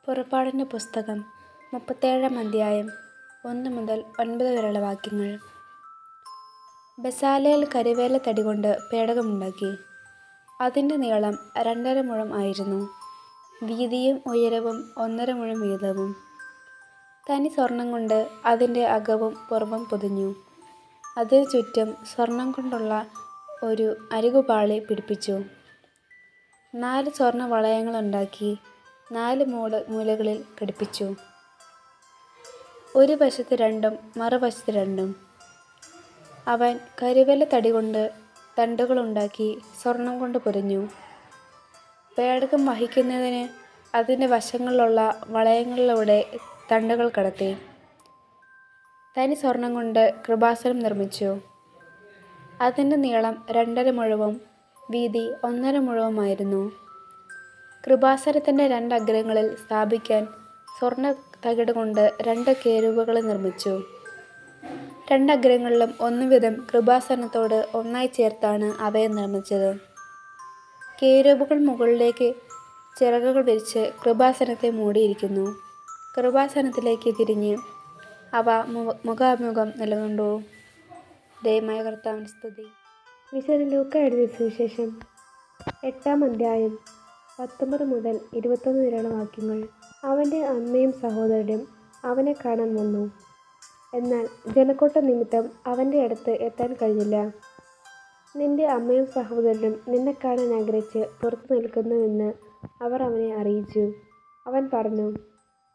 പുറപ്പാടിൻ്റെ പുസ്തകം 37-ാം അധ്യായം 1 മുതൽ 9 വരെയുള്ള വാക്യങ്ങൾ. ബെസാലേൽ കരിവേല തടി കൊണ്ട് പേടകമുണ്ടാക്കി. അതിൻ്റെ നീളം 2.5 മുഴം ആയിരുന്നു. വീതിയും ഉയരവും 1.5 മുഴം വീതവും. തനി സ്വർണം കൊണ്ട് അതിൻ്റെ അകവും പുറവും പൊതിഞ്ഞു. അതിനു ചുറ്റും സ്വർണം കൊണ്ടുള്ള ഒരു അരികുപാളി പിടിപ്പിച്ചു. 4 സ്വർണ്ണ വളയങ്ങളുണ്ടാക്കി 4 മൂലകളിൽ ഘടിപ്പിച്ചു. ഒരു വശത്ത് 2ഉം മറുവശത്ത് 2ഉം. അവൻ കരിവേല തടി കൊണ്ട് തണ്ടുകളുണ്ടാക്കി സ്വർണം കൊണ്ട് പൊതിഞ്ഞു. പേടകം വഹിക്കുന്നതിന് അതിൻ്റെ വശങ്ങളിലുള്ള വളയങ്ങളിലൂടെ തണ്ടുകൾ കടത്തി. തനി സ്വർണം കൊണ്ട് കൃപാസനം നിർമ്മിച്ചു. അതിൻ്റെ നീളം 2.5 മുഴവും വീതി 1.5 മുഴവുമായിരുന്നു. കൃപാസനത്തിൻ്റെ 2 അഗ്രങ്ങളിൽ സ്ഥാപിക്കാൻ സ്വർണ്ണ തകിട് കൊണ്ട് 2 കേരൂബുകളെ നിർമ്മിച്ചു. 2 അഗ്രങ്ങളിലും 1 വീതം കൃപാസനത്തോട് ഒന്നായി ചേർത്താണ് അവയെ നിർമ്മിച്ചത്. കേരൂബുകൾ മുകളിലേക്ക് ചിറകുകൾ വിരിച്ച് കൃപാസനത്തെ മൂടിയിരിക്കുന്നു. കൃപാസനത്തിലേക്ക് തിരിഞ്ഞ് അവ മുഖാമുഖം നിലകൊണ്ടു. ദൈവമായ കർത്താവിന് സ്തുതി. വിശുദ്ധ ലൂക്കാ എഴുതിയ സുവിശേഷം 8-ാം അധ്യായം 19 മുതൽ 21 വരെയുള്ള വാക്യങ്ങൾ. അവൻ്റെ അമ്മയും സഹോദരരും അവനെ കാണാൻ വന്നു. എന്നാൽ ജനക്കൂട്ടം നിമിത്തം അവൻ്റെ അടുത്ത് എത്താൻ കഴിഞ്ഞില്ല. നിന്റെ അമ്മയും സഹോദരനും നിന്നെ കാണാൻ ആഗ്രഹിച്ച് പുറത്തു നിൽക്കുന്നുവെന്ന് അവർ അവനെ അറിയിച്ചു. അവൻ പറഞ്ഞു,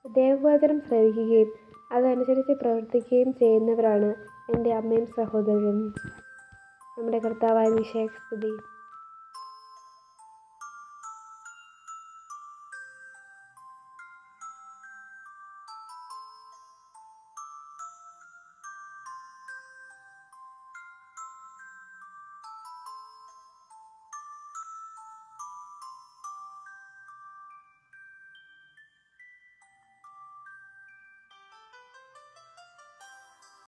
ദൈവവചനം ശ്രവിക്കുകയും അതനുസരിച്ച് പ്രവർത്തിക്കുകയും ചെയ്യുന്നവരാണ് എൻ്റെ അമ്മയും സഹോദരരും. നമ്മുടെ കർത്താവായ മിശിഹായ്ക്ക് സ്തുതി.